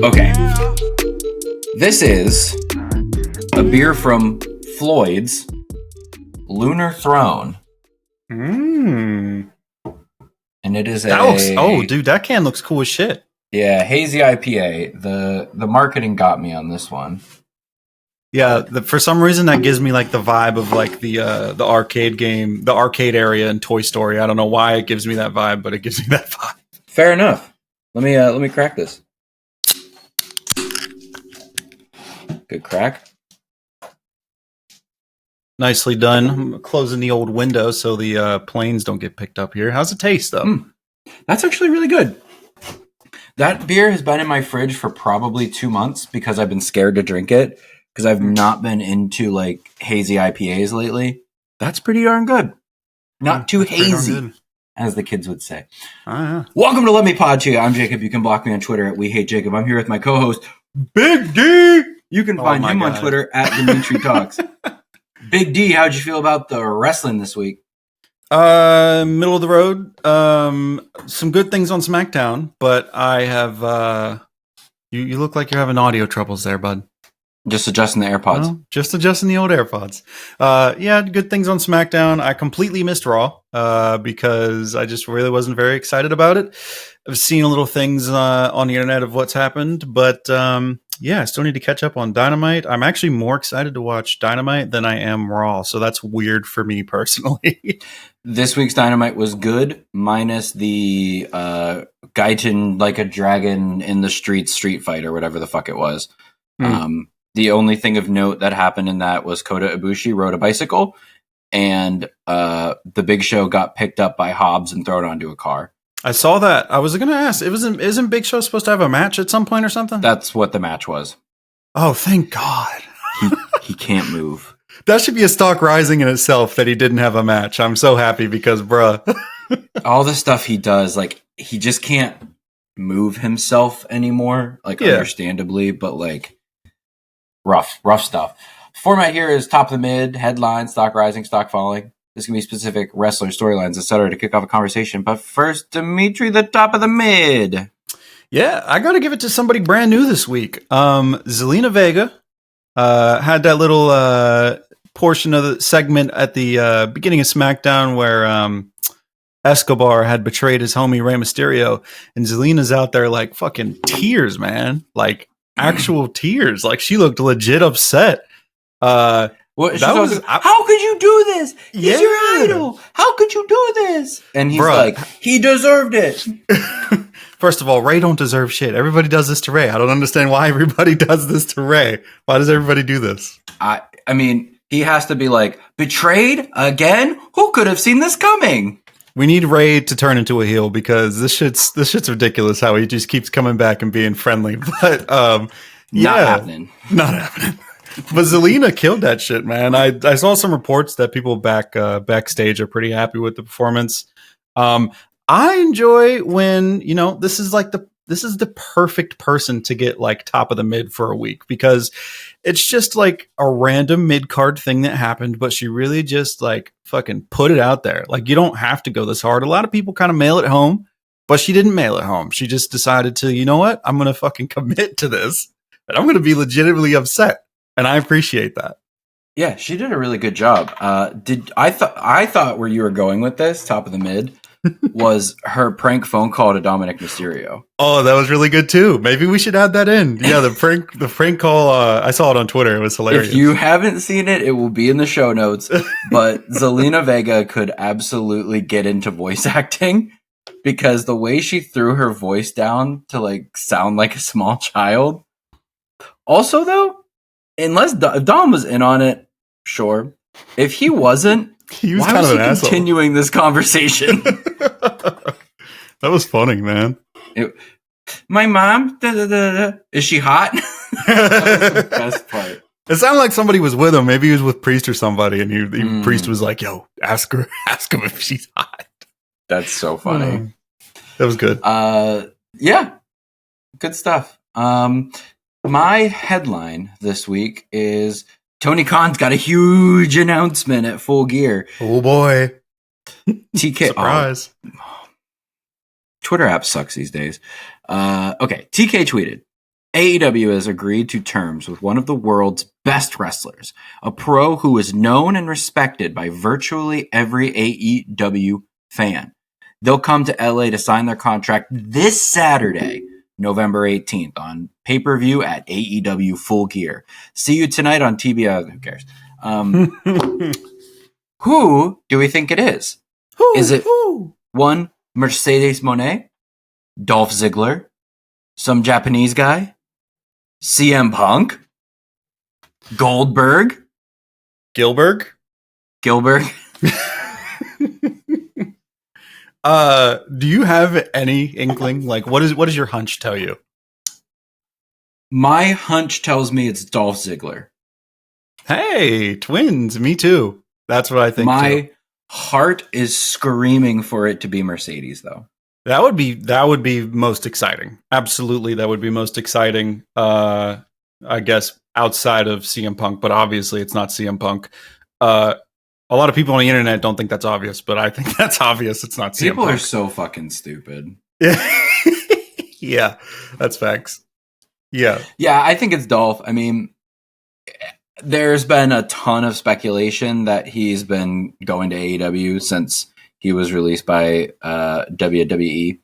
Okay. This is a beer from Floyd's Lunar Throne. And it is dude, that can looks cool as shit. Yeah, hazy IPA. The marketing got me on this one. Yeah, for some reason that gives me like the vibe of like the arcade game, the arcade area in Toy Story. I don't know why it gives me that vibe, but it gives me that vibe. Fair enough. Let me crack this. Good crack. Nicely done. I'm closing the old window so the planes don't get picked up here. How's it taste though? That's actually really good. That beer has been in my fridge for probably 2 months because I've been scared to drink it because I've not been into like hazy IPAs lately. That's pretty darn good. Not too hazy, as the kids would say. Yeah. Welcome to Let Me Pod to You. I'm Jacob. You can block me on Twitter at We Hate Jacob. I'm here with my co-host, Big D. You can find him on Twitter at Demetri Talks. Big D, how'd you feel about the wrestling this week? Middle of the road. Some good things on SmackDown, but I have you look like you're having audio troubles there, bud. Just adjusting the AirPods. No, just adjusting the old AirPods. Yeah, good things on SmackDown. I completely missed Raw because I just really wasn't very excited about it. I've seen a little things on the internet of what's happened, but yeah, I still need to catch up on Dynamite. I'm actually more excited to watch Dynamite than I am Raw, so that's weird for me personally. This week's Dynamite was good, minus the Gaijin like a dragon in the street fight or whatever the fuck it was. The only thing of note that happened in that was Kota Ibushi rode a bicycle, and the Big Show got picked up by Hobbs and thrown onto a car. I saw that. I was going to ask, isn't Big Show supposed to have a match at some point or something? That's what the match was. Oh, thank God. He can't move. That should be a stock rising in itself that he didn't have a match. I'm so happy because, bruh. All the stuff he does, like, he just can't move himself anymore, like, understandably, but, like, rough stuff. Format here is top of the mid, headline, stock rising, stock falling. This can be specific wrestler storylines, etc. to kick off a conversation. But first, Demetri, the top of the mid. Yeah, I got to give it to somebody brand new this week. Zelina Vega had that little portion of the segment at the beginning of SmackDown where Escobar had betrayed his homie Rey Mysterio, and Zelina's out there like fucking tears, man, like actual tears. Like she looked legit upset. How could you do this? He's your idol. How could you do this? And he's like, he deserved it. First of all, Ray don't deserve shit. Everybody does this to Ray. I don't understand why everybody does this to Ray. Why does everybody do this? I mean, he has to be like, betrayed again? Who could have seen this coming? We need Ray to turn into a heel because this shit's ridiculous how he just keeps coming back and being friendly. But not happening. But Zelina killed that shit, man. I saw some reports that people backstage are pretty happy with the performance. I enjoy when, this is the perfect person to get like top of the mid for a week because it's just like a random mid card thing that happened, but she really just like fucking put it out there. Like you don't have to go this hard. A lot of people kind of mail it home, but she didn't mail it home. She just decided to, you know what? I'm going to fucking commit to this and I'm going to be legitimately upset. And I appreciate that. Yeah, she did a really good job. I thought where you were going with this, top of the mid, was her prank phone call to Dominic Mysterio. Oh, that was really good too. Maybe we should add that in. Yeah, the prank call. I saw it on Twitter. It was hilarious. If you haven't seen it, it will be in the show notes. But Zelina Vega could absolutely get into voice acting because the way she threw her voice down to like sound like a small child. Also, though. Unless Dom was in on it, sure. If he wasn't, why was he continuing this conversation? That was funny, man. My mom, is she hot? That was the best part. It sounded like somebody was with him. Maybe he was with Priest or somebody, and Priest was like, "Yo, ask him if she's hot." That's so funny. That was good. Yeah, good stuff. My headline this week is Tony Khan's got a huge announcement at Full Gear. Oh boy. TK surprise. Twitter app sucks these days. Okay, TK tweeted, AEW has agreed to terms with one of the world's best wrestlers, a pro who is known and respected by virtually every AEW fan. They'll come to LA to sign their contract this Saturday, November 18th, on pay-per-view at AEW Full Gear. See you tonight on TBS. Who cares? Who do we think it is? Is it one, Mercedes Moné, Dolph Ziggler, some Japanese guy, CM Punk, Goldberg, Gilbert? Gilbert? Do you have any inkling? Like, what does your hunch tell you? My hunch tells me it's Dolph Ziggler. Hey, twins, me too. That's what I think. My heart is screaming for it to be Mercedes, though. That would be most exciting. Absolutely, that would be most exciting. I guess outside of CM Punk, but obviously it's not CM Punk. A lot of people on the internet don't think that's obvious, but I think that's obvious. It's not CM People Punk. are so fucking stupid. Yeah, that's facts. Yeah, I think it's Dolph. I mean, there's been a ton of speculation that he's been going to AEW since he was released by WWE.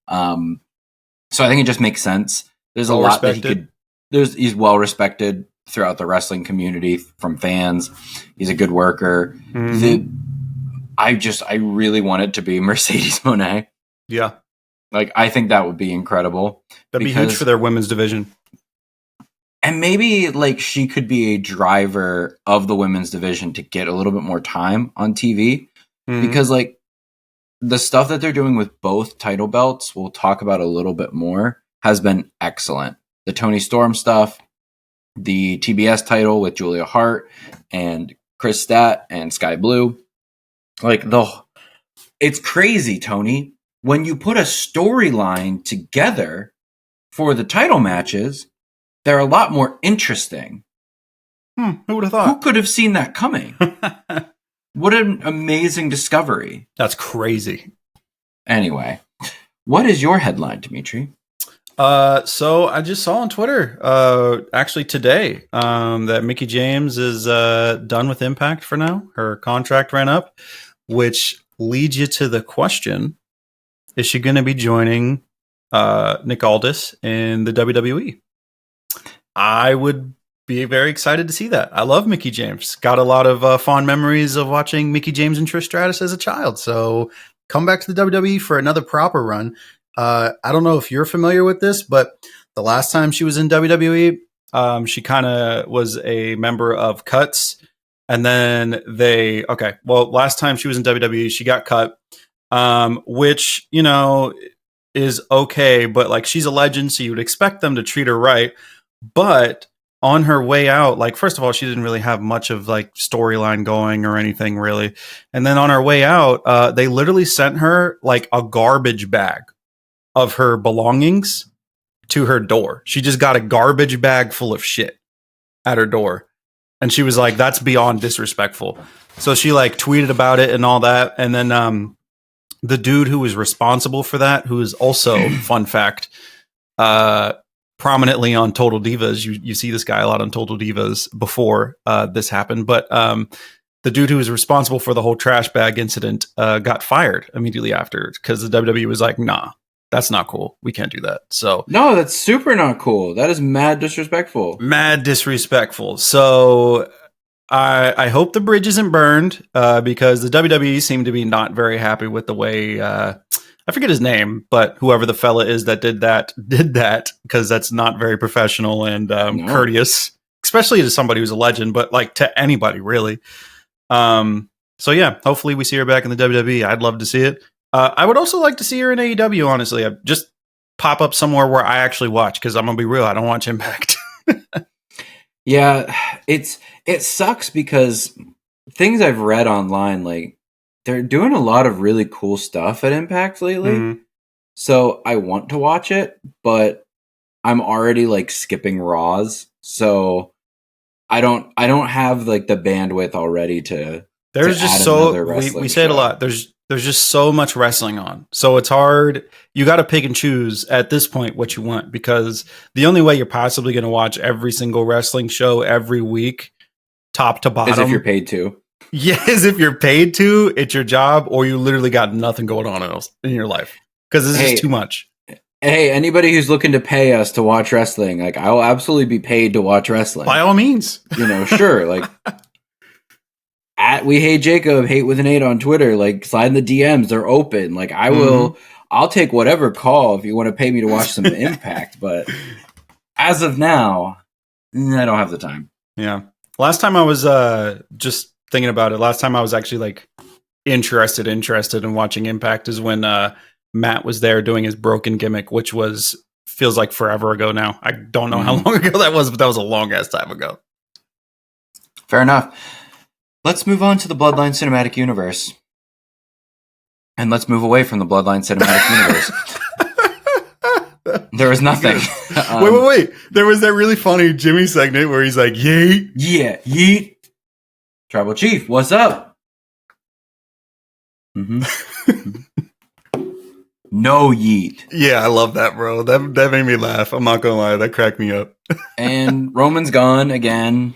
So I think it just makes sense. There's a lot that he could. He's well respected throughout the wrestling community from fans. He's a good worker. Mm-hmm. I really want it to be Mercedes Moné. Yeah. Like, I think that would be incredible. That'd be huge for their women's division. And maybe, like, she could be a driver of the women's division to get a little bit more time on TV. Mm-hmm. Because, like, the stuff that they're doing with both title belts, we'll talk about a little bit more, has been excellent. The Toni Storm stuff, the TBS title with Julia Hart and Chris Stat and Sky Blue. Like, it's crazy, Tony. When you put a storyline together for the title matches, they're a lot more interesting. Who would have thought? Who could have seen that coming? What an amazing discovery. That's crazy. Anyway, what is your headline, Demetri? So I just saw on Twitter, actually today, that Mickie James is done with Impact for now. Her contract ran up, which leads you to the question: is she going to be joining Nick Aldis in the WWE? I would be very excited to see that. I love Mickie James. Got a lot of fond memories of watching Mickie James and Trish Stratus as a child. So come back to the WWE for another proper run. I don't know if you're familiar with this, but the last time she was in WWE, she kind of was a member of Cuts. And then last time she was in WWE, she got cut, which, you know, is okay. But like, she's a legend, so you would expect them to treat her right. But on her way out, like, first of all, she didn't really have much of like storyline going or anything really. And then on her way out, they literally sent her like a garbage bag of her belongings to her door. She just got a garbage bag full of shit at her door. And she was like, that's beyond disrespectful. So she like tweeted about it and all that. And then the dude who was responsible for that, who is also, fun fact, prominently on Total Divas. You see this guy a lot on Total Divas before this happened. But the dude who was responsible for the whole trash bag incident got fired immediately after, because the WWE was like, nah, that's not cool. We can't do that. So no, that's super not cool. That is mad disrespectful. Mad disrespectful. So I hope the bridge isn't burned, because the WWE seemed to be not very happy with the way, I forget his name, but whoever the fella is that did that, because that's not very professional and courteous, especially to somebody who's a legend, but like to anybody really. So yeah, hopefully we see her back in the WWE. I'd love to see it. I would also like to see her in AEW, honestly. Just pop up somewhere where I actually watch, because I'm going to be real, I don't watch Impact. Yeah, it sucks because things I've read online, like, they're doing a lot of really cool stuff at Impact lately. Mm-hmm. So I want to watch it, but I'm already like skipping Raws. So I don't have like the bandwidth already to. There's just so we say it a lot. There's just so much wrestling on. So it's hard. You got to pick and choose at this point what you want, because the only way you're possibly going to watch every single wrestling show every week, top to bottom, As if you're paid to. Yes, if you're paid to, it's your job, or you literally got nothing going on else in your life, because this is too much. Hey, anybody who's looking to pay us to watch wrestling, like, I will absolutely be paid to watch wrestling. By all means. Sure. Like, at We Hate Jacob, hate with an 8 on Twitter, like, slide in the DMs. They're open. Like, I'll take whatever call if you want to pay me to watch some Impact. But as of now, I don't have the time. Yeah. Last time I was just thinking about it. Last time I was actually like interested in watching Impact is when Matt was there doing his broken gimmick, which feels like forever ago now. I don't know how long ago that was, but that was a long ass time ago. Fair enough. Let's move on to the Bloodline Cinematic Universe. And let's move away from the Bloodline Cinematic Universe. There was nothing. Wait. There was that really funny Jimmy segment where he's like, yeet. Yeah, yeet. Tribal Chief, what's up? Mm-hmm. No yeet. Yeah, I love that, bro. That made me laugh. I'm not gonna lie, that cracked me up. And Roman's gone again.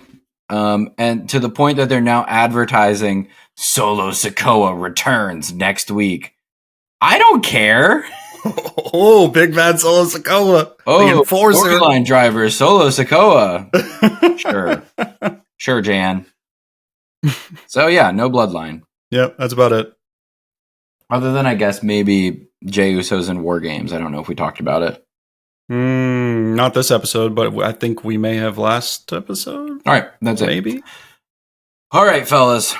And to the point that they're now advertising Solo Sikoa returns next week. I don't care. Oh, big bad Solo Sikoa. Oh, storyline driver Solo Sikoa. Sure, Jan. So yeah, no bloodline. Yep, that's about it. Other than, I guess, maybe Jey Uso's in War Games. I don't know if we talked about it. Not this episode, but I think we may have last episode. All right, that's it. Maybe. All right, fellas.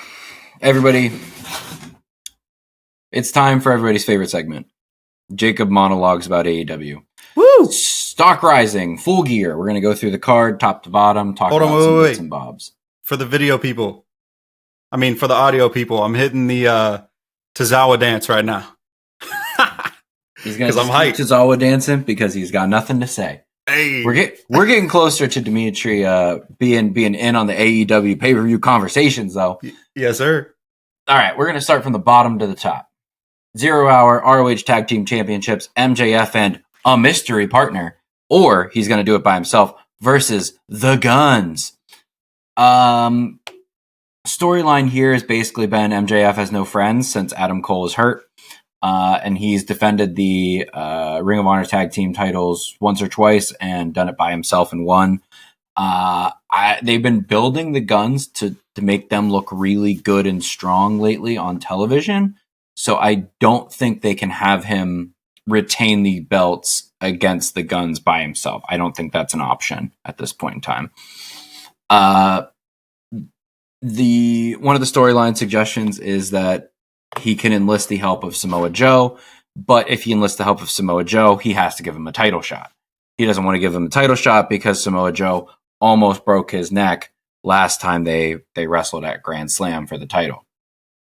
Everybody. It's time for everybody's favorite segment. Jacob monologues about AEW. Woo! Stock Rising, Full Gear. We're going to go through the card, top to bottom, talk about some bits and bobs. For the video people. I mean, for the audio people, I'm hitting the Tozawa dance right now. He's going to keep Tozawa dancing because he's got nothing to say. Hey, we're getting closer to Demetri being in on the AEW pay-per-view conversations, though. Yes, sir. All right, we're going to start from the bottom to the top. 0 Hour ROH Tag Team Championships, MJF and a mystery partner, or he's going to do it by himself versus the Guns. Storyline here has basically been MJF has no friends since Adam Cole is hurt. And he's defended the Ring of Honor tag team titles once or twice and done it by himself and won. They've been building the Guns to make them look really good and strong lately on television. So I don't think they can have him retain the belts against the Guns by himself. I don't think that's an option at this point in time. One of the storyline suggestions is that he can enlist the help of Samoa Joe, but if he enlists the help of Samoa Joe, he has to give him a title shot. He doesn't want to give him a title shot because Samoa Joe almost broke his neck last time they wrestled at Grand Slam for the title.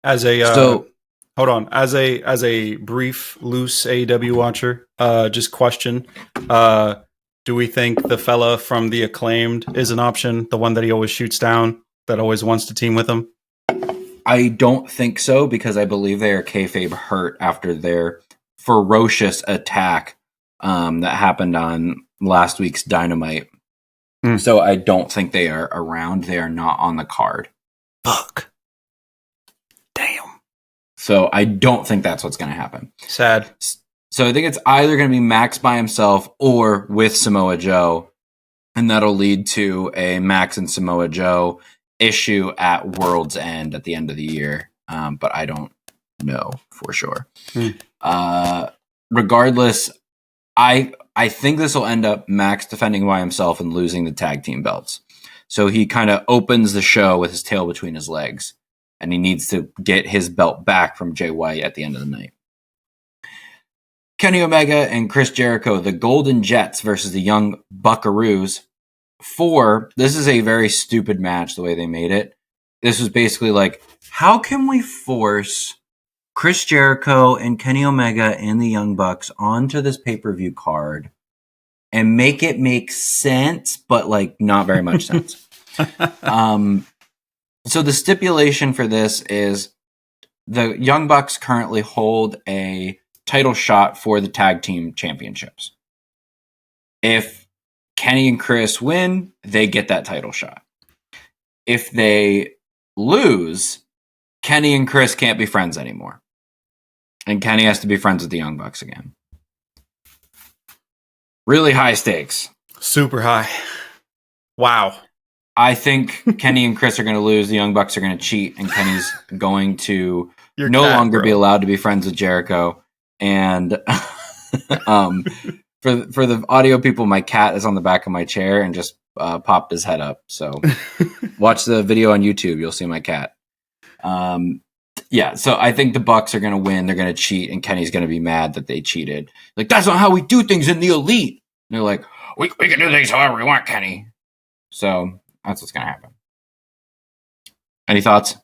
Hold on. As a brief, loose AEW watcher, just question. Do we think the fella from the Acclaimed is an option? The one that he always shoots down, that always wants to team with him? I don't think so, because I believe they are kayfabe hurt after their ferocious attack that happened on last week's Dynamite. So I don't think they are around. They are not on the card. Fuck. Damn. So I don't think that's what's going to happen. Sad. So I think it's either going to be Max by himself or with Samoa Joe. And that'll lead to a Max and Samoa Joe issue at World's End at the end of the year. But I don't know for sure. Regardless, I think this will end up Max defending by himself and losing the tag team belts. So he kind of opens the show with his tail between his legs, and he needs to get his belt back from Jay White at the end of the night. Kenny Omega and Chris Jericho, the Golden Jets versus the Young Buckaroos. This is a very stupid match the way they made it. This was basically like, how can we force Chris Jericho and Kenny Omega and the Young Bucks onto this pay-per-view card and make it make sense, but like not very much sense. So the stipulation for this is the Young Bucks currently hold a title shot for the tag team championships. If Kenny and Chris win, they get that title shot. If they lose, Kenny and Chris can't be friends anymore. And Kenny has to be friends with the Young Bucks again. Really high stakes. Super high. Wow. I think Kenny and Chris are going to lose. The Young Bucks are going to cheat, and Kenny's going to no longer be allowed to be friends with Jericho. And for the audio people, my cat is on the back of my chair and just popped his head up. So watch the video on YouTube. You'll see my cat. Yeah, so I think the Bucks are going to win. They're going to cheat, and Kenny's going to be mad that they cheated. Like, that's not how we do things in the Elite. And they're like, we can do things however we want, Kenny. So that's what's going to happen. Any thoughts?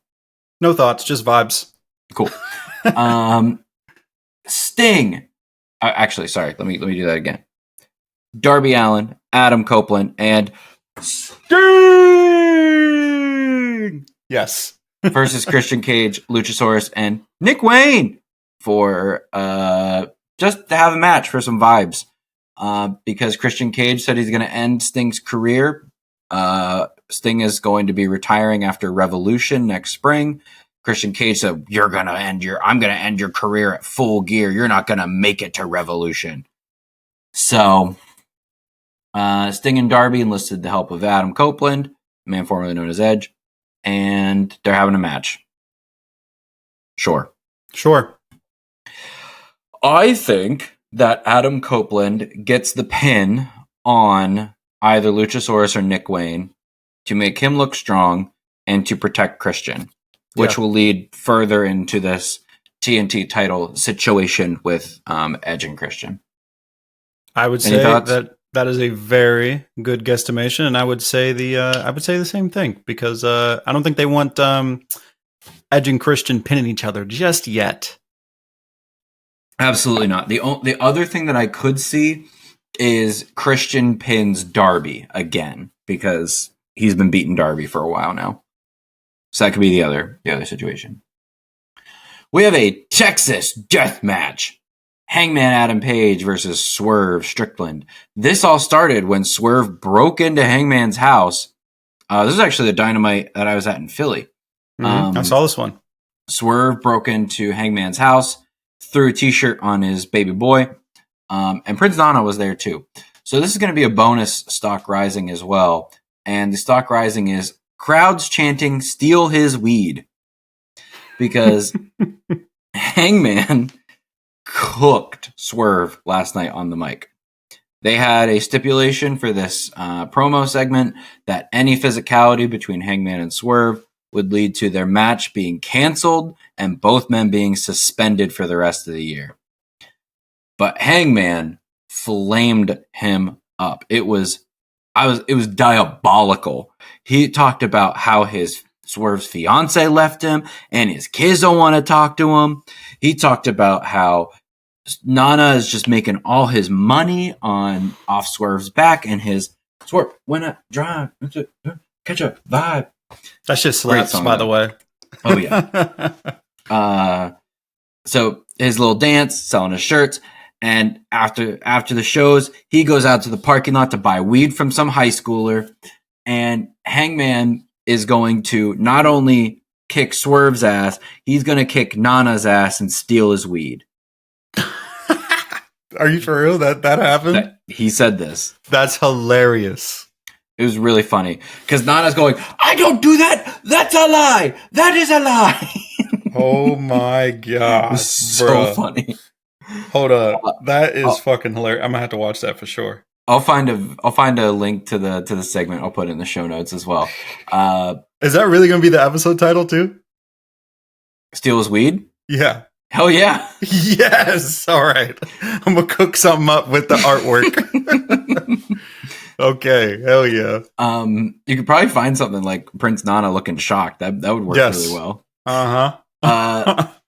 No thoughts, just vibes. Cool. Sting. Actually, sorry. Let me do that again. Darby Allin, Adam Copeland, and Sting. Yes. Versus Christian Cage, Luchasaurus, and Nick Wayne for just to have a match for some vibes. Because Christian Cage said he's going to end Sting's career. Sting is going to be retiring after Revolution next spring. Christian Cage said, I'm going to end your career at Full Gear. You're not going to make it to Revolution. So, Sting and Darby enlisted the help of Adam Copeland, the man formerly known as Edge, and they're having a match. Sure. I think that Adam Copeland gets the pin on either Luchasaurus or Nick Wayne to make him look strong and to protect Christian, which will lead further into this TNT title situation with Edge and Christian. I would say that is a very good guesstimation, and I would say the same thing because I don't think they want Edge and Christian pinning each other just yet. Absolutely not. The other thing that I could see is Christian pins Darby again because he's been beating Darby for a while now. So that could be the other situation. We have a Texas death match. Hangman Adam Page versus Swerve Strickland. This all started when Swerve broke into Hangman's house. This is actually the Dynamite that I was at in Philly. I saw this one. Swerve broke into Hangman's house, threw a t-shirt on his baby boy, and Prince Nana was there too. So this is going to be a bonus stock rising as well. And the stock rising is crowds chanting, steal his weed. Because Hangman cooked Swerve last night on the mic. They had a stipulation for this promo segment that any physicality between Hangman and Swerve would lead to their match being canceled and both men being suspended for the rest of the year. But Hangman flamed him up. It was diabolical. He talked about how his Swerve's fiance left him and his kids don't want to talk to him. He talked about how Nana is just making all his money off Swerve's back and his Swerve, when I drive, catch a vibe. That shit slaps, by the way. Oh, yeah. So his little dance, selling his shirts, and after the shows, he goes out to the parking lot to buy weed from some high schooler, and Hangman is going to not only kick Swerve's ass, he's going to kick Nana's ass and steal his weed. Are you for real? That happened? He said this. That's hilarious. It was really funny because Nana's going, I don't do that. That's a lie. That is a lie. Oh my god. It was so funny. Hold up. That is fucking hilarious. I'm gonna have to watch that for sure. I'll find a link to the segment. I'll put it in the show notes as well. Is that really gonna be the episode title too? Steal his weed? Yeah. Hell yeah. Yes. All right. I'm gonna cook something up with the artwork. Okay. Hell yeah. You could probably find something like Prince Nana looking shocked. That would work really well.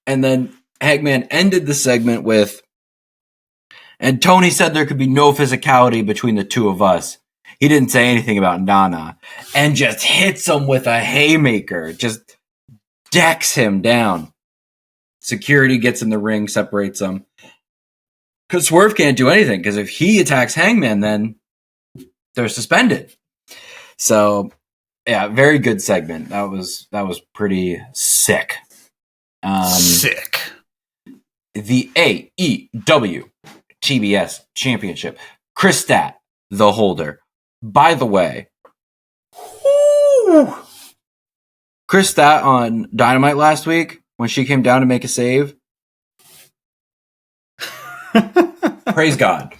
And then Hangman ended the segment with, and Tony said there could be no physicality between the two of us. He didn't say anything about Nana, and just hits him with a haymaker, just decks him down. Security gets in the ring, separates them. Because Swerve can't do anything, because if he attacks Hangman, then they're suspended. So, yeah, very good segment. That was pretty sick. Sick. The AEW TBS Championship. Chris Stat, the holder. By the way, Chris Stat on Dynamite last week, when she came down to make a save, praise God.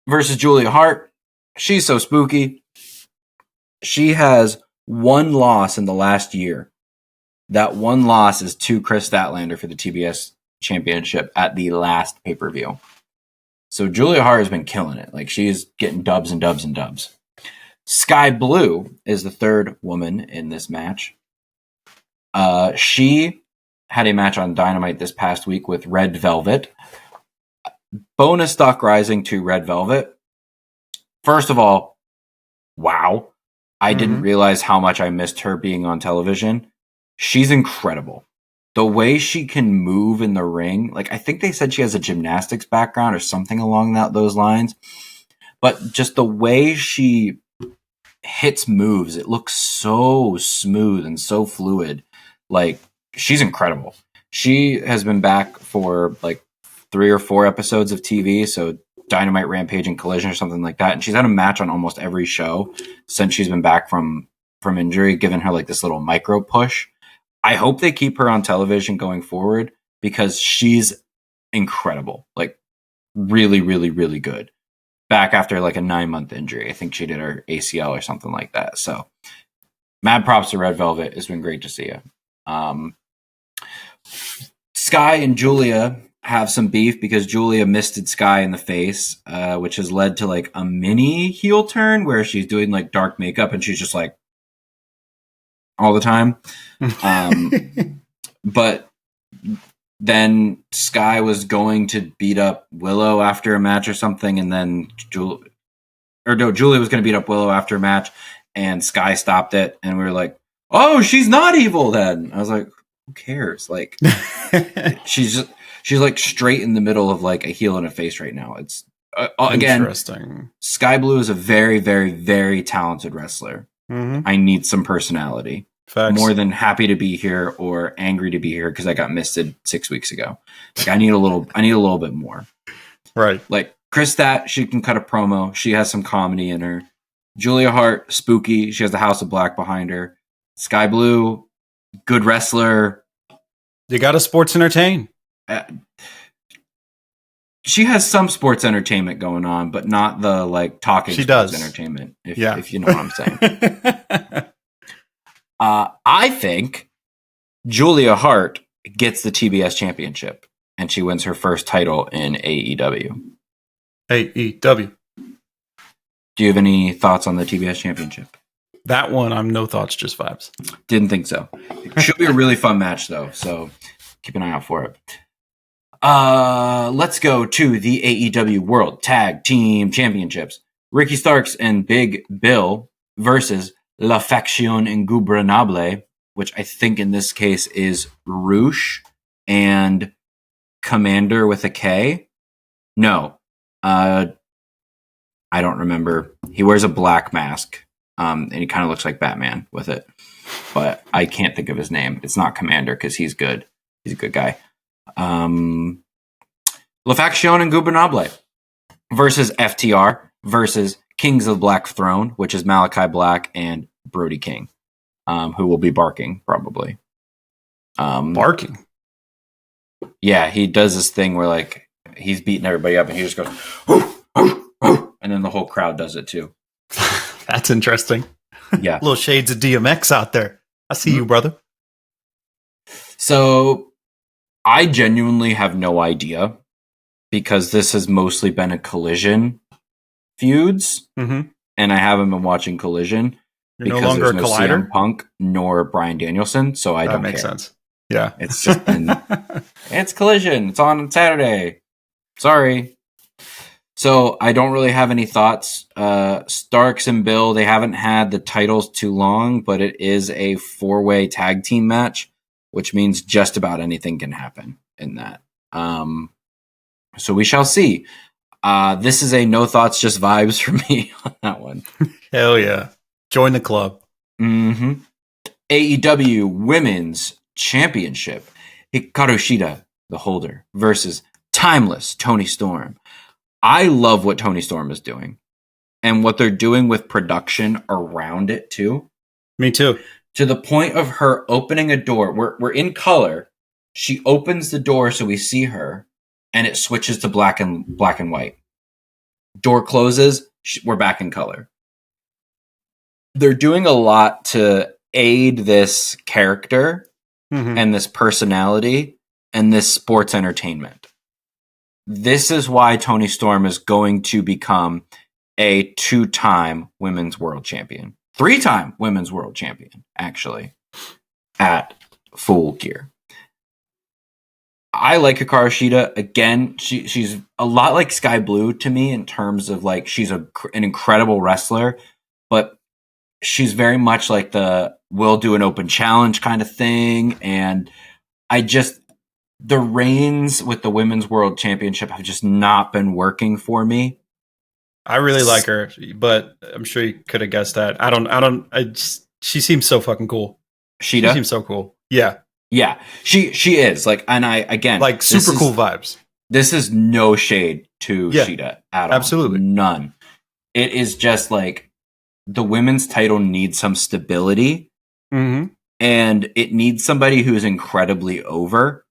Versus Julia Hart. She's so spooky. She has one loss in the last year. That one loss is to Chris Statlander for the TBS Championship at the last pay-per-view. So Julia Hart has been killing it. Like, she's getting dubs and dubs and dubs. Sky Blue is the third woman in this match. She had a match on Dynamite this past week with Red Velvet. Bonus stock rising to Red Velvet. First of all, wow. I didn't realize how much I missed her being on television. She's incredible. The way she can move in the ring, like, I think they said she has a gymnastics background or something along those lines. But just the way she hits moves, it looks so smooth and so fluid. Like, she's incredible. She has been back for like 3 or 4 episodes of TV, so Dynamite, Rampage, and Collision or something like that. And she's had a match on almost every show since she's been back from injury, giving her like this little micro push. I hope they keep her on television going forward because she's incredible. Like, really, really, really good. Back after like a 9-month injury. I think she did her ACL or something like that. So, mad props to Red Velvet. It's been great to see you. Sky and Julia have some beef because Julia misted Sky in the face, which has led to like a mini heel turn where she's doing like dark makeup and she's just like all the time. But then Sky was going to beat up Willow after a match or something, and then Julia was going to beat up Willow after a match, and Sky stopped it, and we were like, "Oh, she's not evil." Then I was like, "Who cares?" Like, she's like straight in the middle of like a heel and a face right now. It's again, interesting. Sky Blue is a very, very, very talented wrestler. I need some personality. Facts. More than happy to be here or angry to be here because I got misted 6 weeks ago. Like, I need a little bit more. Right. Like, Chris Stat, she can cut a promo. She has some comedy in her. Julia Hart, spooky. She has the House of Black behind her. Sky Blue, good wrestler. You got to sports entertain. She has some sports entertainment going on, but not the like talking she sports does. Entertainment. If you know what I'm saying. I think Julia Hart gets the TBS championship and she wins her first title in AEW. AEW. Do you have any thoughts on the TBS championship? That one, I'm no thoughts, just vibes. Didn't think so. It should be a really fun match though, so keep an eye out for it. Let's go to the AEW World Tag Team Championships. Ricky Starks and Big Bill versus La Faction Ingobernable, which I think in this case is Roosh and Commander with a K. No, I don't remember. He wears a black mask, and he kind of looks like Batman with it. But I can't think of his name. It's not Commander because he's good. He's a good guy. La Faction Ingobernable versus FTR versus Kings of the Black Throne, which is Malachi Black and Brody King, who will be barking probably. Barking? Yeah, he does this thing where like he's beating everybody up and he just goes, "Hoo, hoo, hoo," and then the whole crowd does it too. That's interesting. Yeah. Little shades of DMX out there. I see you, brother. So I genuinely have no idea because this has mostly been a Collision feuds, and I haven't been watching Collision. You're because no longer there's a collider? CM Punk nor Bryan Danielson, so I don't care. That makes sense. Yeah. It's just been, it's Collision. It's on Saturday. Sorry. So I don't really have any thoughts. Starks and Bill, they haven't had the titles too long, but it is a 4-way tag team match which means just about anything can happen in that. So we shall see. This is a no thoughts, just vibes for me on that one. Hell yeah. Join the club. Mm-hmm. AEW Women's Championship. Hikaru Shida, the holder, versus Timeless Toni Storm. I love what Toni Storm is doing and what they're doing with production around it too. Me too. To the point of her opening a door. We're in color. She opens the door so we see her, and it switches to black and white. Door closes, we're back in color. They're doing a lot to aid this character and this personality and this sports entertainment. This is why Toni Storm is going to become a 2-time women's world champion. 3-time women's world champion, actually, at Full Gear. I like Hikaru Shida. Again, she's a lot like Sky Blue to me in terms of like she's an incredible wrestler, but she's very much like the we'll do an open challenge kind of thing. And the reigns with the Women's World Championship have just not been working for me. I really like her, but I'm sure you could have guessed that. She seems so fucking cool. Shida? She seems so cool. Yeah. Yeah, she is like, and I again like super cool vibes. This is no shade to Shida at all. Absolutely none. It is just like the women's title needs some stability, and it needs somebody who is incredibly over.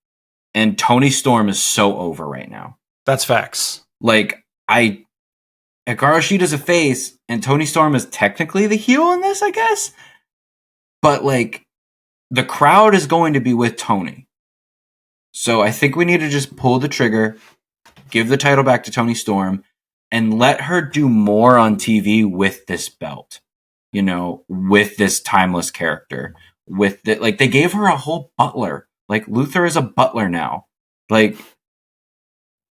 And Toni Storm is so over right now. That's facts. Like Hikaru Shida's a face, and Toni Storm is technically the heel in this, I guess. But like, the crowd is going to be with Toni. So I think we need to just pull the trigger, give the title back to Toni Storm, and let her do more on TV with this belt. You know, with this timeless character. Like, they gave her a whole butler. Like, Luther is a butler now. Like,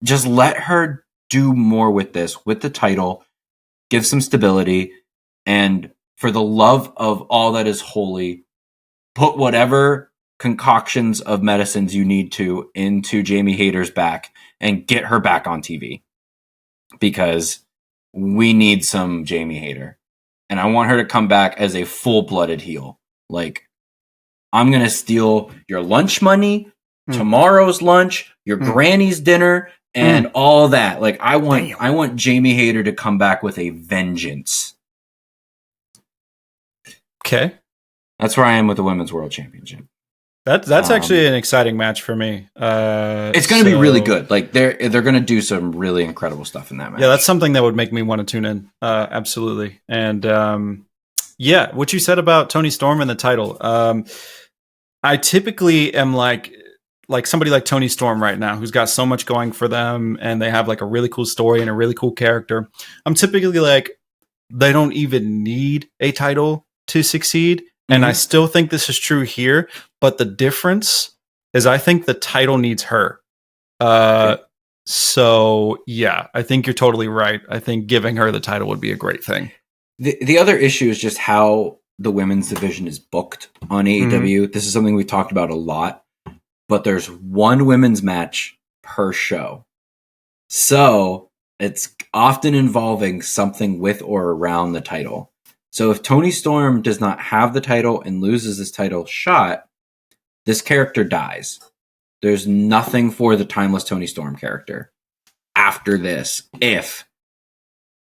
just let her do more with this, with the title, give some stability, and for the love of all that is holy, put whatever concoctions of medicines you need to into Jamie Hayter's back and get her back on TV. Because we need some Jamie Hayter. And I want her to come back as a full-blooded heel. Like, I'm going to steal your lunch money, tomorrow's lunch, your granny's dinner, and all that. Like, I want Jamie Hayter to come back with a vengeance. Okay. That's where I am with the Women's World Championship. That's actually an exciting match for me. It's going to be really good. Like they're going to do some really incredible stuff in that match. Yeah, that's something that would make me want to tune in. Absolutely. And what you said about Toni Storm and the title. I typically am like somebody like Toni Storm right now, who's got so much going for them, and they have like a really cool story and a really cool character. I'm typically like, they don't even need a title to succeed. And I still think this is true here, but the difference is I think the title needs her. So yeah, I think you're totally right. I think giving her the title would be a great thing. The other issue is just how the women's division is booked on AEW. This is something we talked about a lot, but there's one women's match per show. So it's often involving something with or around the title. So if Toni Storm does not have the title and loses this title shot, this character dies. There's nothing for the timeless Toni Storm character after this if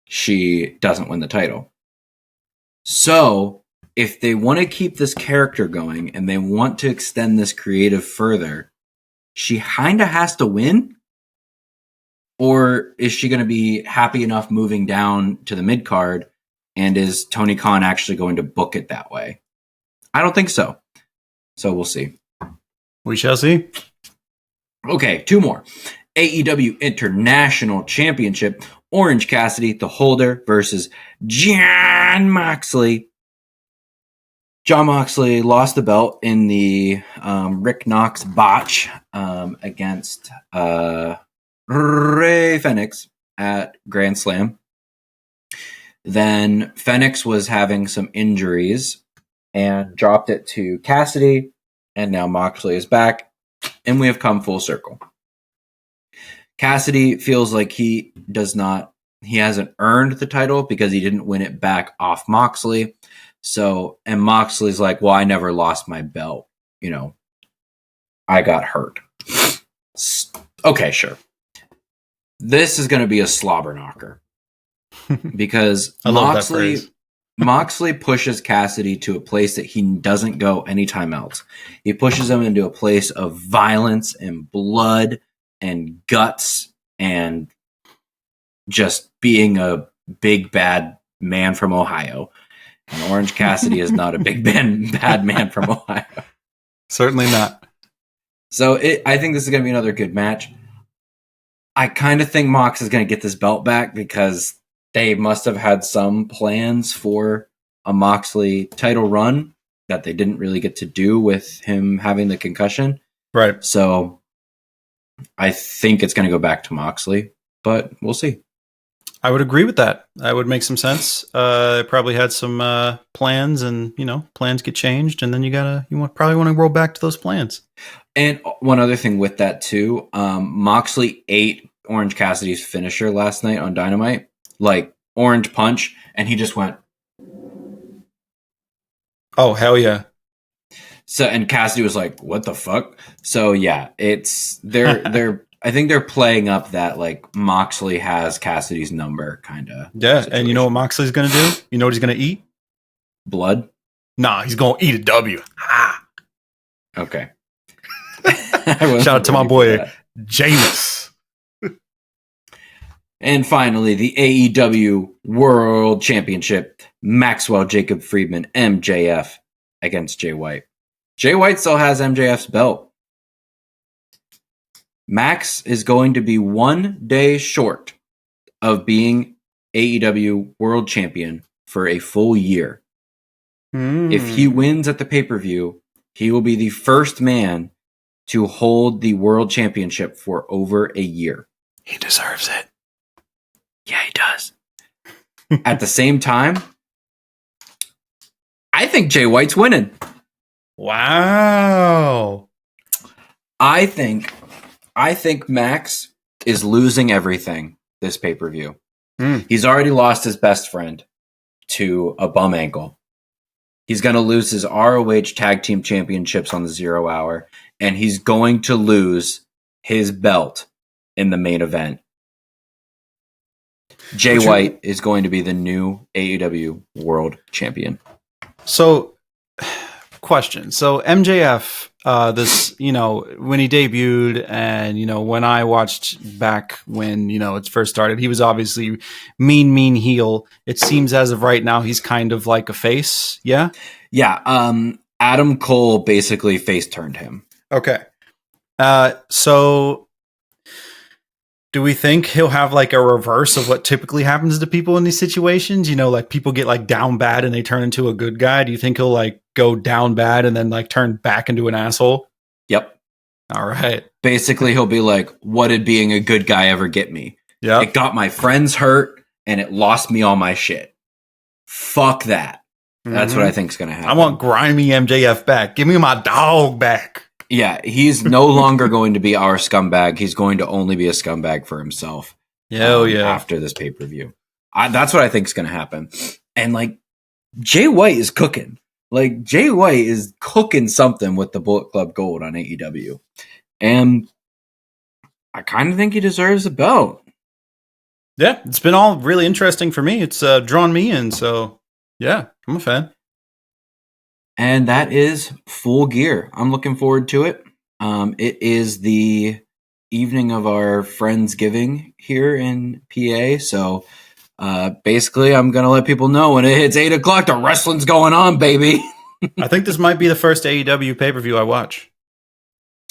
she doesn't win the title. So if they want to keep this character going and they want to extend this creative further, she kind of has to win? Or is she going to be happy enough moving down to the mid-card? And is Tony Khan actually going to book it that way? I don't think so. So we'll see. We shall see. Okay, 2 more. AEW International Championship. Orange Cassidy, the holder, versus Jon Moxley. Jon Moxley lost the belt in the Rick Knox botch against Rey Fenix at Grand Slam. Then Fenix was having some injuries and dropped it to Cassidy. and now Moxley is back, and we have come full circle. Cassidy feels like he hasn't earned the title because he didn't win it back off Moxley. So, and Moxley's like, well, I never lost my belt. You know, I got hurt. Okay, sure. This is going to be a slobber knocker because Moxley pushes Cassidy to a place that he doesn't go anytime else. He pushes him into a place of violence and blood and guts and just being a big bad man from Ohio. And Orange Cassidy is not a big bad man from Ohio. Certainly not. So I think this is going to be another good match. I kind of think Mox is going to get this belt back because they must have had some plans for a Moxley title run that they didn't really get to do with him having the concussion. Right. So I think it's going to go back to Moxley, but we'll see. I would agree with that. That would make some sense. Probably had some plans, and plans get changed, and then probably want to roll back to those plans. And one other thing with that too, Moxley ate Orange Cassidy's finisher last night on Dynamite, like Orange Punch, and he just went, "Oh hell yeah!" So, and Cassidy was like, "What the fuck?" So yeah, it's they're I think they're playing up that like Moxley has Cassidy's number kind of. Yeah, situation. And you know what Moxley's gonna do? You know what he's gonna eat? Blood? Nah, he's gonna eat a W. Ah. Okay. Shout out to my boy Jameis. And finally, the AEW World Championship, Maxwell Jacob Friedman, MJF against Jay White. Jay White still has MJF's belt. Max is going to be 1 day short of being AEW World Champion for a full year. If he wins at the pay-per-view, he will be the first man to hold the World Championship for over a year. He deserves it. Yeah, he does. At the same time, I think Jay White's winning. Wow. I think Max is losing everything this pay-per-view. He's already lost his best friend to a bum ankle. He's going to lose his ROH Tag Team Championships on the 0 Hour, and he's going to lose his belt in the main event. Jay White is going to be the new AEW World Champion. So, question. So MJF, when he debuted, and when I watched back when it first started, he was obviously mean heel. It seems as of right now he's kind of like a face. Yeah. Adam Cole basically face turned him. Okay. So do we think he'll have like a reverse of what typically happens to people in these situations? Like people get like down bad and they turn into a good guy. Do you think he'll like go down bad and then like turn back into an asshole? Yep. All right. Basically, he'll be like, what did being a good guy ever get me? Yeah. It got my friends hurt and it lost me all my shit. Fuck that. That's what I think is going to happen. I want grimy MJF back. Give me my dog back. Yeah, he's no longer going to be our scumbag. He's going to only be a scumbag for himself. After this pay-per-view. That's what I think is going to happen. And like, Jay White is cooking. Like, Jay White is cooking something with the Bullet Club Gold on AEW. And I kind of think he deserves a belt. Yeah, it's been all really interesting for me. It's drawn me in. So, yeah, I'm a fan. And that is Full Gear. I'm looking forward to it. It is the evening of our Friendsgiving here in PA. So basically, I'm going to let people know when it hits 8 o'clock, the wrestling's going on, baby. I think this might be the first AEW pay-per-view I watch.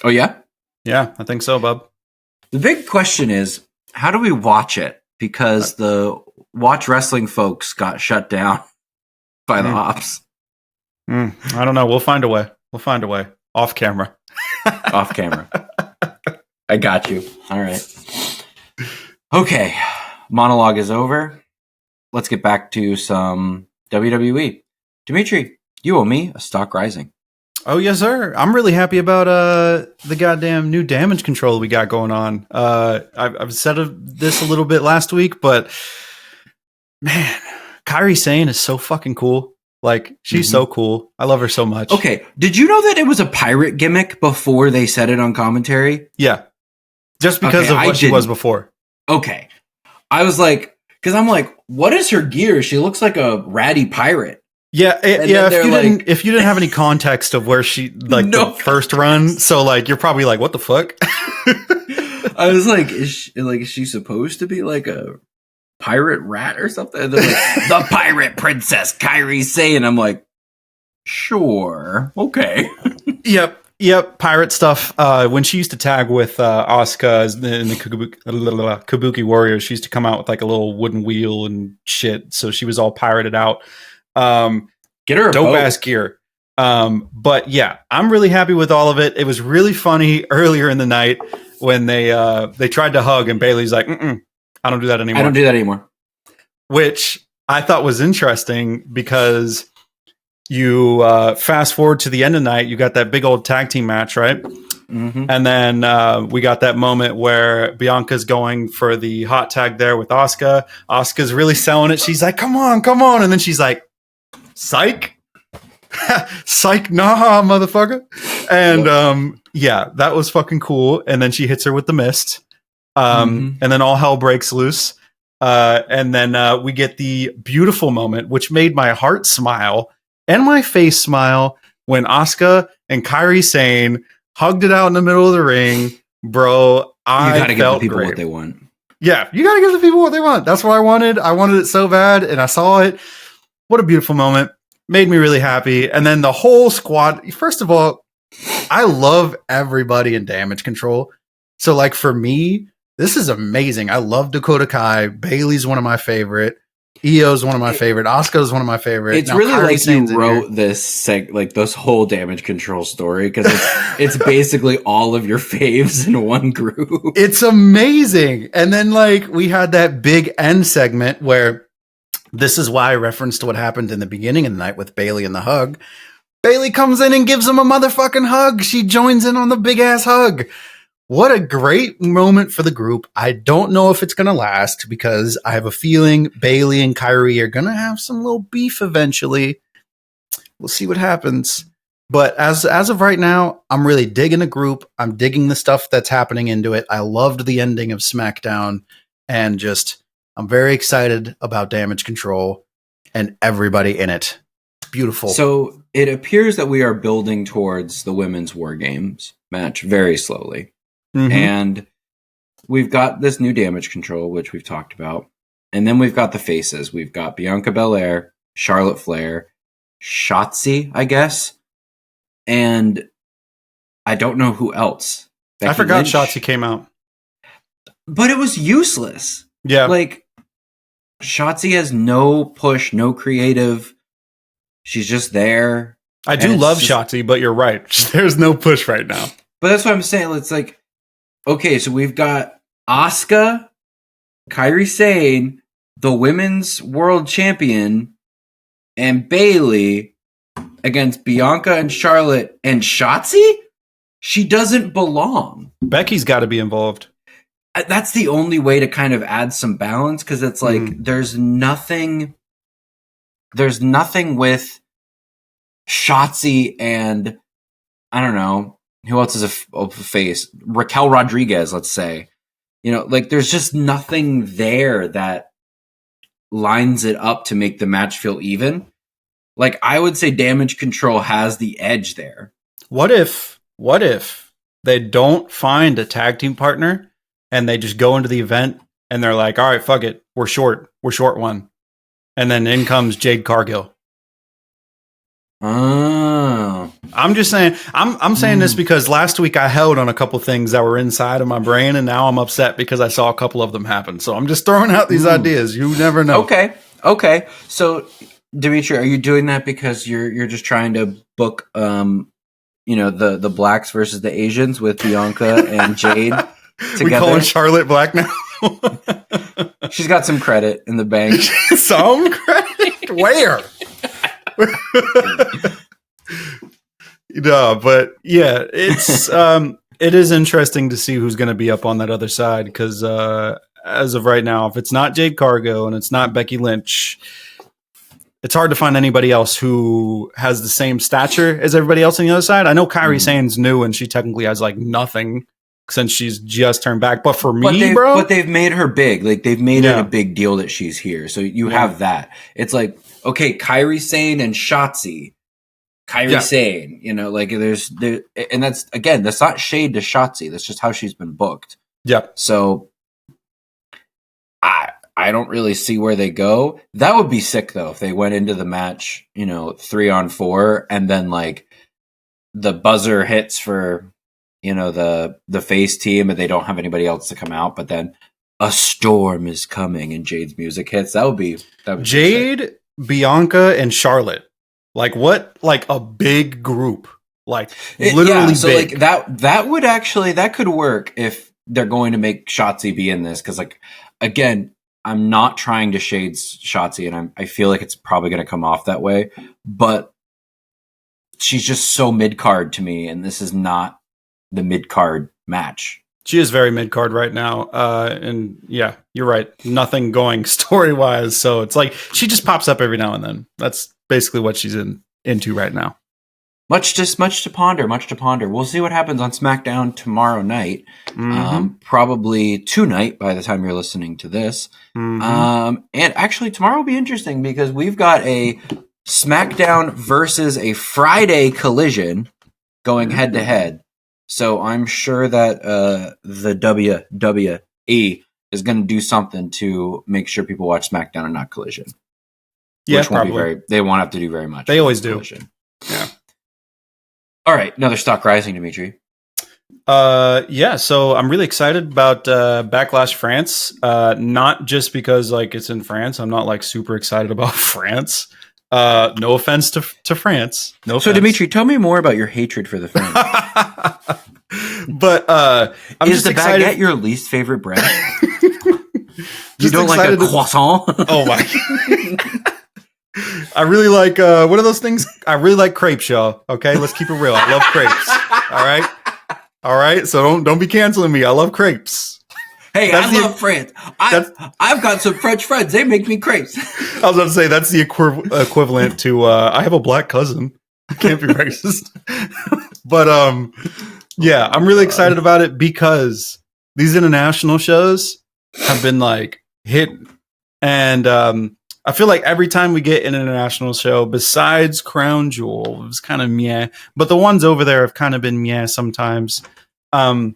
Oh, yeah? Yeah, I think so, bub. The big question is, how do we watch it? Because the Watch Wrestling folks got shut down by the ops. I don't know. We'll find a way. Off camera. Off camera. I got you. All right. Okay. Monologue is over. Let's get back to some WWE. Demetri, you owe me a stock rising. Oh yes, sir. I'm really happy about the goddamn new damage control we got going on. I've said this a little bit last week, but man, Kairi Sane is so fucking cool. Like, she's so cool. I love her so much. Okay, did you know that it was a pirate gimmick before they said it on commentary? Yeah, just because of what she was before. Okay, I was like, because I'm like, what is her gear? She looks like a ratty pirate. Yeah, if you didn't have any context of where she the first run, so like you're probably like, what the fuck? I was like, is she supposed to be like a pirate rat or something? And they're like, the pirate princess Kairi Sane. I'm like, sure, okay. Yep, pirate stuff. When she used to tag with Asuka in the Kabuki Warriors, she used to come out with like a little wooden wheel and shit. So she was all pirated out. Get her a dope boat. ass gear. But yeah, I'm really happy with all of it. It was really funny earlier in the night when they tried to hug and Bayley's like, I don't do that anymore. I don't do that anymore. Which I thought was interesting because you fast forward to the end of the night, you got that big old tag team match, right? Mm-hmm. And then we got that moment where Bianca's going for the hot tag there with Asuka. Asuka's really selling it. She's like, come on. And then she's like, psych. Psych, nah, motherfucker. And yeah, that was fucking cool. And then she hits her with the mist. And then all hell breaks loose. And then we get the beautiful moment, which made my heart smile and my face smile when Asuka and Kairi Sane hugged it out in the middle of the ring. Bro, I gotta felt give the people great. what they want. Yeah, you gotta give the people what they want. That's what I wanted. I wanted it so bad, and I saw it. What a beautiful moment. Made me really happy. And then the whole squad, first of all, I love everybody in Damage Control. So like for me, this is amazing. I love Dakota Kai. Bayley's one of my favorite. Io's one of my favorite. Asuka's one of my favorite. It's now, really Kairi like you wrote this whole Damage Control story because it's basically all of your faves in one group. It's amazing. And then like we had that big end segment where this is why I referenced what happened in the beginning of the night with Bayley and the hug. Bayley comes in and gives him a motherfucking hug. She joins in on the big ass hug. What a great moment for the group. I don't know if it's going to last because I have a feeling Bayley and Kairi are going to have some little beef eventually. We'll see what happens. But as of right now, I'm really digging the group. I'm digging the stuff that's happening into it. I loved the ending of SmackDown and I'm very excited about Damage Control and everybody in it. It's beautiful. So it appears that we are building towards the Women's War Games match very slowly. Mm-hmm. And we've got this new Damage Control, which we've talked about. And then we've got the faces. We've got Bianca Belair, Charlotte Flair, Shotzi, I guess. And I don't know who else. Becky I forgot Lynch. Shotzi came out. But it was useless. Yeah. Like, Shotzi has no push, no creative. She's just there. I do love Shotzi, but you're right. There's no push right now. But that's what I'm saying. It's like, okay, so we've got Asuka, Kairi Sane, the women's world champion, and Bayley against Bianca and Charlotte and Shotzi? She doesn't belong. Becky's got to be involved. That's the only way to kind of add some balance because it's like there's nothing with Shotzi and I don't know. Who else is a face? Raquel Rodriguez, let's say. You know, like there's just nothing there that lines it up to make the match feel even. Like I would say Damage Control has the edge there. What if they don't find a tag team partner and they just go into the event and they're like, all right, fuck it. We're short one. And then in comes Jade Cargill. Oh. I'm just saying, I'm saying this because last week I held on a couple things that were inside of my brain, and now I'm upset because I saw a couple of them happen. So I'm just throwing out these ideas. You never know. Okay. So, Demetri, are you doing that because you're just trying to book, the blacks versus the Asians with Bianca and Jade together? We calling Charlotte black now? She's got some credit in the bank. Some credit? Where? No, but yeah, it's it is interesting to see who's going to be up on that other side because as of right now, if it's not Jade Cargill and it's not Becky Lynch, it's hard to find anybody else who has the same stature as everybody else on the other side. I know Kairi Sane's new and she technically has like nothing since she's just turned back. But for me, but they've made her big. Like they've made it a big deal that she's here. So you have that. It's like, okay, Kairi Sane and Shotzi. Kairi Sane, you know, like and that's not shade to Shotzi. That's just how she's been booked. Yeah. So I don't really see where they go. That would be sick though if they went into the match, you know, 3-on-4, and then like the buzzer hits for, you know, the face team, and they don't have anybody else to come out, but then a storm is coming and Jade's music hits. That would be Jade, Bianca, and Charlotte. Like what? Like a big group. Like literally so big. Like that could work if they're going to make Shotzi be in this, because like again, I'm not trying to shade Shotzi, and I feel like it's probably going to come off that way, but she's just so mid-card to me, and this is not the mid-card match. She is very mid-card right now, and yeah, you're right. Nothing going story-wise, so it's like she just pops up every now and then. That's basically what she's into right now. Much to ponder. We'll see what happens on SmackDown tomorrow night. Probably tonight by the time you're listening to this. And actually tomorrow will be interesting because we've got a SmackDown versus a Friday Collision going head to head. So I'm sure that the WWE is going to do something to make sure people watch SmackDown and not Collision. Yeah, which won't probably. They won't have to do very much. They always do. Collision. Yeah. All right, another stock rising, Demetri. Yeah, so I'm really excited about Backlash France. Not just because like it's in France. I'm not like super excited about France. No offense to France. No. So offense. Demetri, tell me more about your hatred for the French. But I'm is just the excited. baguette your least favorite bread? You don't like a croissant? Oh my! I really like what are those things? I really like crepes, y'all. Okay, let's keep it real. I love crepes. All right. So don't be canceling me. I love crepes. Hey, I love France. I've got some French friends. They make me crepes. I was about to say that's the equivalent to I have a black cousin. I can't be racist. But yeah, I'm really excited about it because these international shows have been like hit, and I feel like every time we get an international show, besides Crown Jewel, it was kind of meh, but the ones over there have kind of been meh sometimes. Have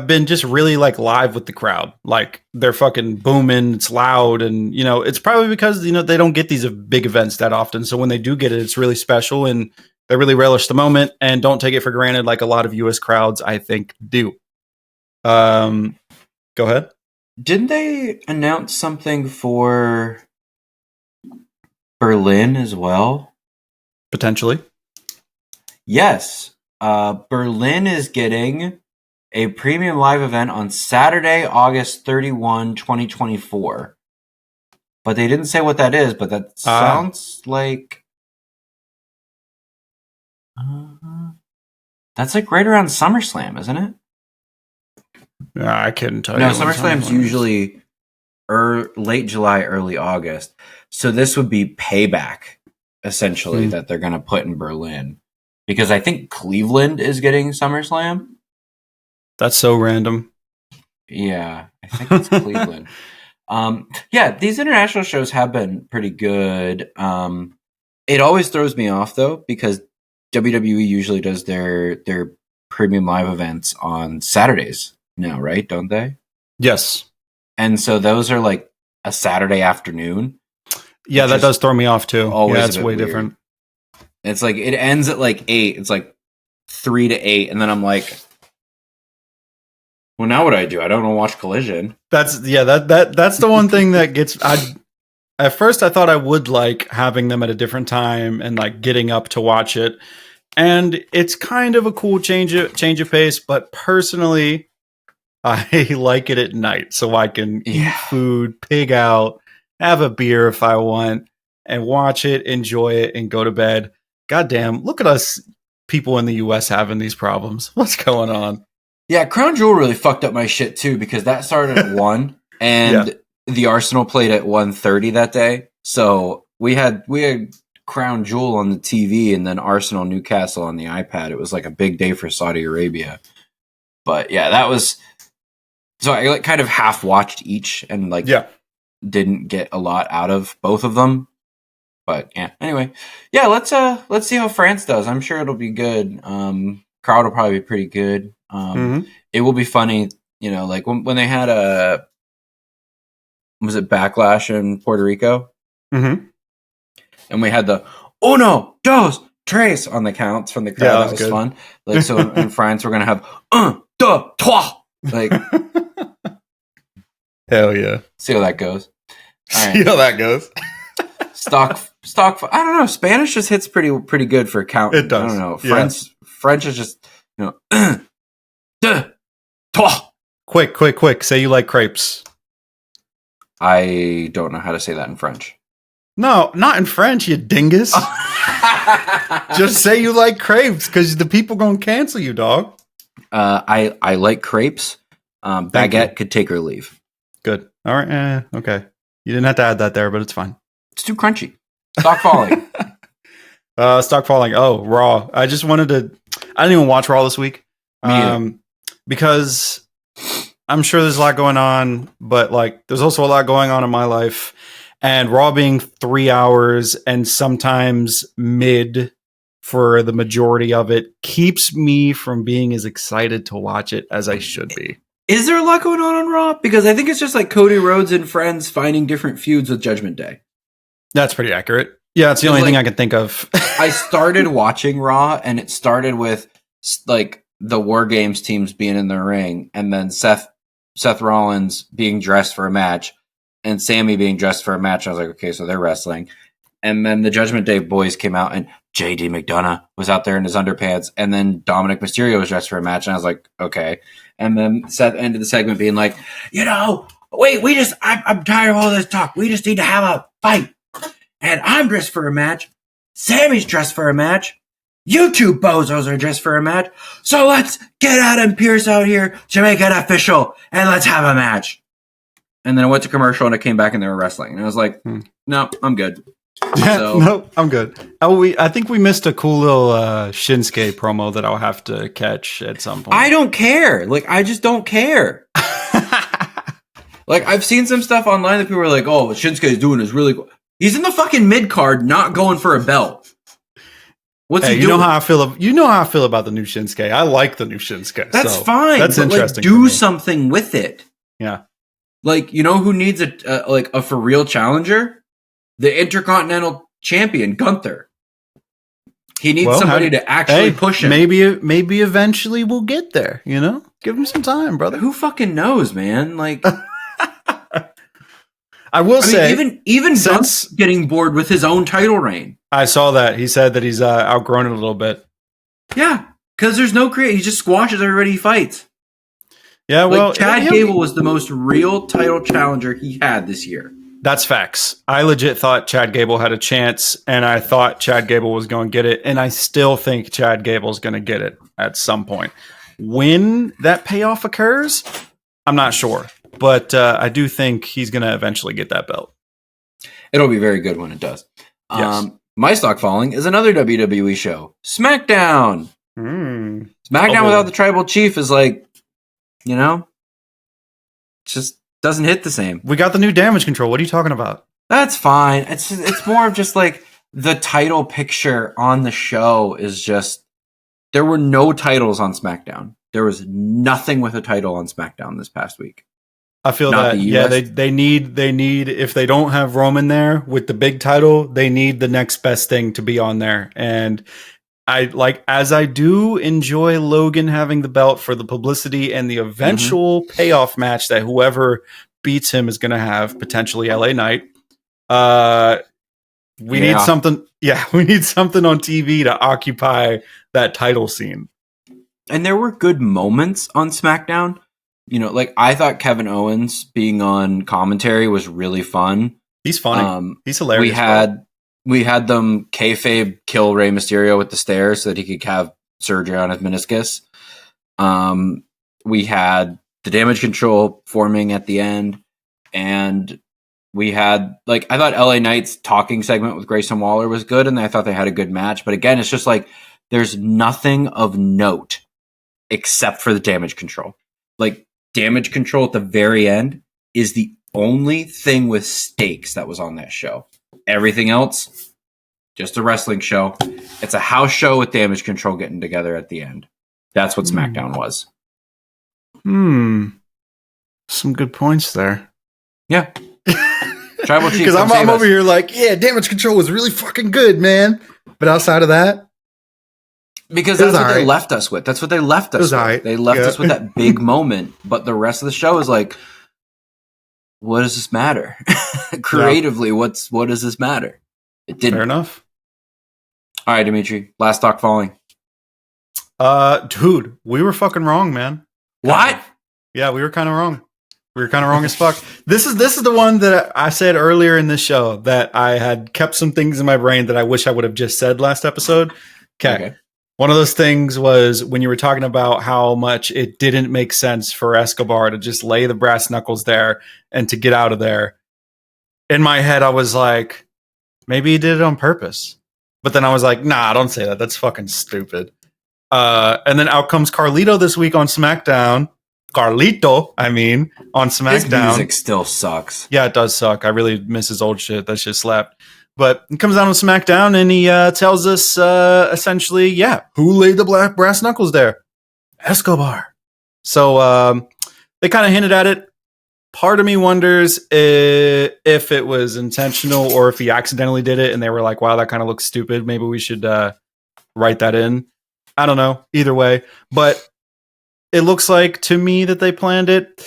been just really like live with the crowd, like they're fucking booming, it's loud, and you know it's probably because you know they don't get these big events that often. So when they do get it, it's really special, and they really relish the moment and don't take it for granted like a lot of U.S. crowds, I think, do. Go ahead. Didn't they announce something for Berlin as well? Potentially. Yes. Berlin is getting a premium live event on Saturday, August 31, 2024. But they didn't say what that is, but that sounds like... that's like right around SummerSlam, isn't it? I couldn't tell you. No, SummerSlam's usually late July, early August. So this would be Payback, essentially, that they're going to put in Berlin. Because I think Cleveland is getting SummerSlam. That's so random. Yeah, I think it's Cleveland. Yeah, these international shows have been pretty good. It always throws me off, though, because WWE usually does their premium live events on Saturdays now, right? Don't they? Yes. And so those are like a Saturday afternoon. Yeah, that does throw me off too. Always yeah, it's way weird. different. It's like it ends at like 8. It's like 3 to 8, and then I'm like, well, now what do I do? I don't want to watch Collision. That's the one thing that gets. At first, I thought I would like having them at a different time and like getting up to watch it, and it's kind of a cool change of pace. But personally, I like it at night, so I can eat food, pig out, have a beer if I want, and watch it, enjoy it, and go to bed. goddamn, look at us people in the US having these problems. What's going on? Yeah, Crown Jewel really fucked up my shit too, because that started at 1 and the Arsenal played at 1:30 that day. So we had Crown Jewel on the TV and then Arsenal Newcastle on the iPad. It was like a big day for Saudi Arabia. But yeah, that was, so I like kind of half watched each and like didn't get a lot out of both of them. But yeah, anyway, yeah, let's see how France does. I'm sure it'll be good. Crowd will probably be pretty good. It will be funny, you know, like when they had was it Backlash in Puerto Rico? And we had the uno, dos, tres on the counts from the crowd. Yeah, that was fun. Like, so in France, we're going to have un, deux, trois. Like, hell yeah. See how that goes. Right. See how that goes. Stock. I don't know. Spanish just hits pretty good for counting. It does. I don't know. French is just, you know, un, deux, trois. Quick. Say you like crepes. I don't know how to say that in French. No, not in French, you dingus. Just say you like crepes, because the people gonna cancel you, dog. I like crepes. Baguette could take or leave. Good. All right. Okay. You didn't have to add that there, but it's fine. It's too crunchy. Stock falling. Stock falling. Oh, Raw. I just wanted to. I didn't even watch Raw this week. Because I'm sure there's a lot going on, but like there's also a lot going on in my life. And Raw being 3 hours and sometimes mid for the majority of it keeps me from being as excited to watch it as I should be. Is there a lot going on Raw? Because I think it's just like Cody Rhodes and friends finding different feuds with Judgment Day. That's pretty accurate. Yeah, it's the only thing I can think of. I started watching Raw, and it started with like the War Games teams being in the ring, and then Seth Rollins being dressed for a match, and Sammy being dressed for a match. I was like, okay, so they're wrestling. And then the Judgment Day boys came out, and JD McDonough was out there in his underpants, and then Dominic Mysterio was dressed for a match, and I was like, okay. And then Seth ended the segment being like, you know, wait, I'm tired of all this talk. We just need to have a fight. And I'm dressed for a match. Sammy's dressed for a match. You two bozos are dressed for a match. So let's get Adam Pearce out here to make it official, and let's have a match. And then I went to commercial, and I came back, and they were wrestling. And I was like, no, I'm good. So, no, I'm good. I think we missed a cool little Shinsuke promo that I'll have to catch at some point. I don't care. Like, I just don't care. Like, I've seen some stuff online that people are like, oh, what Shinsuke is doing is really cool. He's in the fucking mid card, not going for a belt. What's he doing? You know how I feel about the new Shinsuke. I like the new Shinsuke. That's fine. That's interesting. Like, do something with it. Yeah. Like, you know who needs a for real challenger? The Intercontinental Champion, Gunther. He needs somebody to actually push him. Maybe eventually we'll get there. You know, give him some time, brother. Who fucking knows, man? Like. I will say, even Gunther's getting bored with his own title reign. I saw that. He said that he's outgrown it a little bit. Yeah, because there's no create. He just squashes everybody he fights. Yeah, well, Chad Gable was the most real title challenger he had this year. That's facts. I legit thought Chad Gable had a chance, and I thought Chad Gable was going to get it, and I still think Chad Gable's going to get it at some point. When that payoff occurs, I'm not sure. But I do think he's going to eventually get that belt. It'll be very good when it does. Yes. My stock falling is another WWE show, SmackDown. SmackDown without the Tribal Chief is like, you know, just doesn't hit the same. We got the new Damage Control. What are you talking about? That's fine. It's more of just like the title picture on the show is just, there were no titles on SmackDown. There was nothing with a title on SmackDown this past week. I feel that, yeah, they need, if they don't have Roman there with the big title, they need the next best thing to be on there. And as I do enjoy Logan having the belt for the publicity and the eventual payoff match that whoever beats him is going to have, potentially LA Knight. We need something. Yeah, we need something on TV to occupy that title scene. And there were good moments on SmackDown. You know, like I thought Kevin Owens being on commentary was really fun. He's funny. He's hilarious. we had them kayfabe kill Rey Mysterio with the stairs so that he could have surgery on his meniscus. We had the Damage Control forming at the end, and we had, like, I thought LA Knight's talking segment with Grayson Waller was good, and I thought they had a good match. But again, it's just like there's nothing of note except for the Damage Control. Like, Damage Control at the very end is the only thing with stakes that was on that show. Everything else, just a wrestling show. It's a house show with Damage Control getting together at the end. That's what SmackDown was. Some good points there. Yeah. Tribal Chief. Because I'm over here like, yeah, Damage Control was really fucking good, man. But outside of that, because that's what they left us with. That's what they left us with. They left us with that big moment. But the rest of the show is like, what does this matter? Creatively, what does this matter? It didn't. Fair enough. All right, Demetri. Last Talk Falling. Dude, we were fucking wrong, man. What? Yeah, we were kind of wrong. We were kind of wrong as fuck. This is the one that I said earlier in this show that I had kept some things in my brain that I wish I would have just said last episode. Okay. One of those things was when you were talking about how much it didn't make sense for Escobar to just lay the brass knuckles there and to get out of there. In my head, I was like, maybe he did it on purpose. But then I was like, nah, don't say that. That's fucking stupid. And then out comes Carlito this week on SmackDown. Carlito, on SmackDown. His music still sucks. Yeah, it does suck. I really miss his old shit. That shit slapped. But he comes down on SmackDown and he tells us essentially, who laid the brass knuckles there? Escobar. So they kind of hinted at it. Part of me wonders if it was intentional or if he accidentally did it and they were like, wow, that kind of looks stupid. Maybe we should write that in. I don't know. Either way. But it looks like to me that they planned it.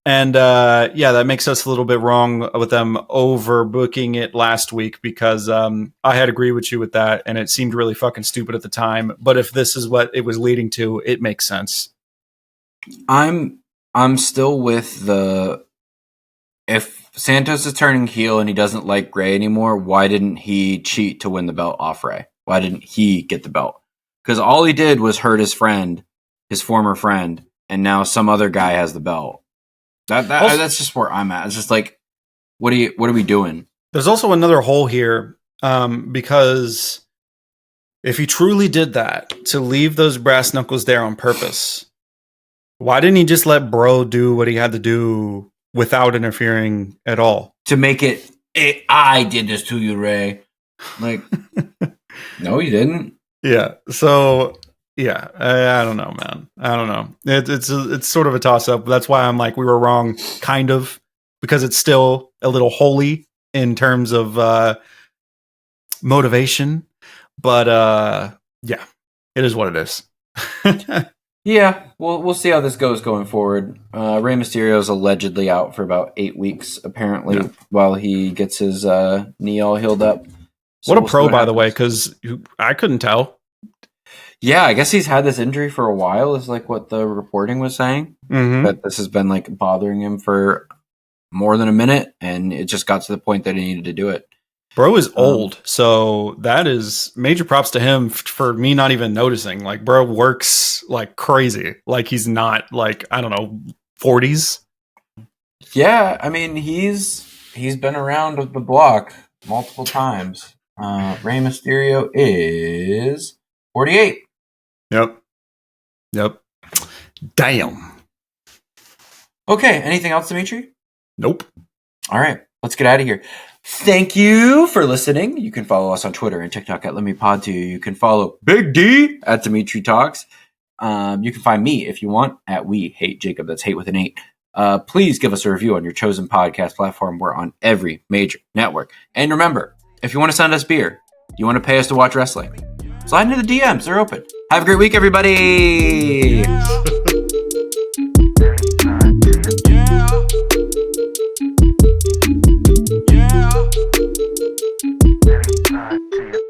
And that makes us a little bit wrong with them overbooking it last week because I had agreed with you with that and it seemed really fucking stupid at the time. But if this is what it was leading to, it makes sense. I'm still with if Santos is turning heel and he doesn't like Ray anymore, why didn't he cheat to win the belt off Ray? Why didn't he get the belt? Because all he did was hurt his friend, his former friend, and now some other guy has the belt. That's just where I'm at. It's just like, what are we doing? There's also another hole here because if he truly did that to leave those brass knuckles there on purpose, why didn't he just let Bro do what he had to do without interfering at all? To make it, I did this to you, Ray. Like, no, you didn't. Yeah. So. Yeah, I don't know, man. I don't know. It's sort of a toss up. That's why I'm like, we were wrong, kind of, because it's still a little holy in terms of motivation. But it is what it is. Yeah, we'll see how this goes going forward. Rey Mysterio is allegedly out for about 8 weeks, apparently, while he gets his knee all healed up. So what a pro, by the way, because I couldn't tell. Yeah, I guess he's had this injury for a while, is like what the reporting was saying. Mm-hmm. That this has been like bothering him for more than a minute, and it just got to the point that he needed to do it. Bro is old, so that is major props to him for me not even noticing. Like, bro works like crazy. Like, he's not like, I don't know, 40s. Yeah, I mean, he's been around the block multiple times. Rey Mysterio is 48. Yep. Damn. Okay, anything else, Demetri? Nope. All right, let's get out of here. Thank you for listening. You can follow us on Twitter and TikTok at LetMePod2. You can follow Big D at Demetri Talks. You can find me, if you want, at We Hate Jacob. That's hate with an 8. Please give us a review on your chosen podcast platform. We're on every major network. And remember, if you want to send us beer, you want to pay us to watch wrestling, slide into the DMs. They're open. Have a great week, everybody.